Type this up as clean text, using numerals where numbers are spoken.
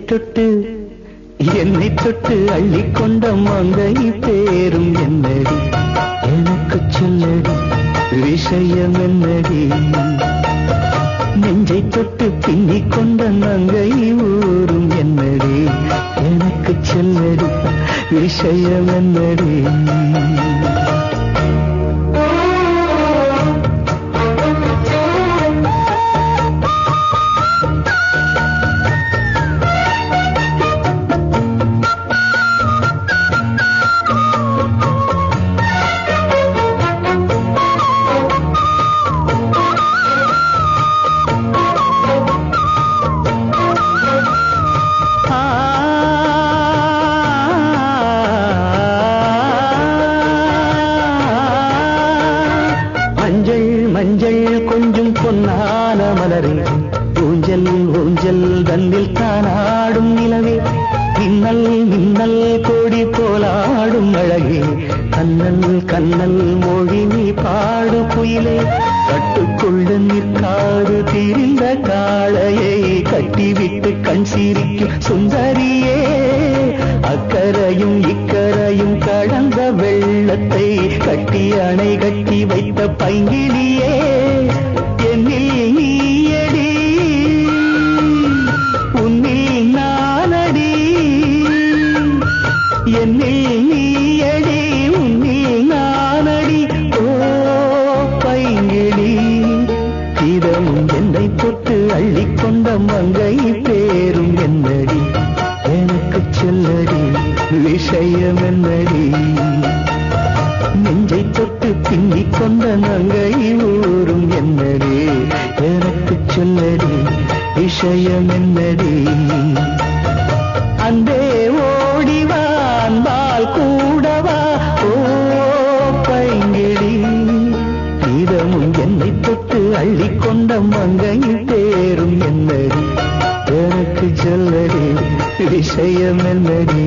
தொட்டு என்னை தொட்டு அள்ளிக்கொண்ட மங்கை பேரும் என்னடி எனக்கு சொல்லடி விஷயம் என்னடி நெஞ்சை தொட்டு பின்னிக் கொண்ட நங்கை ஊரும் என்னடி எனக்கு சொல்லடி விஷயம் என்னடி மஞ்சள் கொஞ்சம் பொன்னான மலரே ஊஞ்சல் ஊஞ்சல் தன்னில் தானாடும் நிலவே மின்னல் மின்னல் கொடி போலாடும் அழகே கண்ணல் கண்ணல் மொழி நீ பாடு குயிலே கட்டுக்குள்ள நிற்காது திரிந்த காளையை கட்டிவிட்டு கண் சிரிக்கும் சுந்தரியே அக்கரையும் இக்கரையும் கடந்த வெள்ளத்தை கட்டி அணை கட்டி வைத்த பைங்கிலியே என்னில் நீயடி உன்னில் நானடி என்னில் நீயடி உன்னில் நானடி ஓ பைங்கிலி இதமும் என்னை தொட்டு அள்ளிக்கொண்ட மங்கை பேரும் என்னடி எனக்கு சொல்லடி விஷயம் என்னடி நெஞ்சை தொட்டு பின்னிக் கொண்ட நங்கை ஊரும் என்னடி எனக்கு சொல்லடி விஷயம் என்னடி அன்பே ஓடிவா அன்பால் கூடவா ஓ பைங்கிடி இதமும் என்னை தொட்டு அள்ளிக்கொண்ட மங்கை பேரும் என்னடி எனக்கு சொல்லடி விஷயம் என்னடி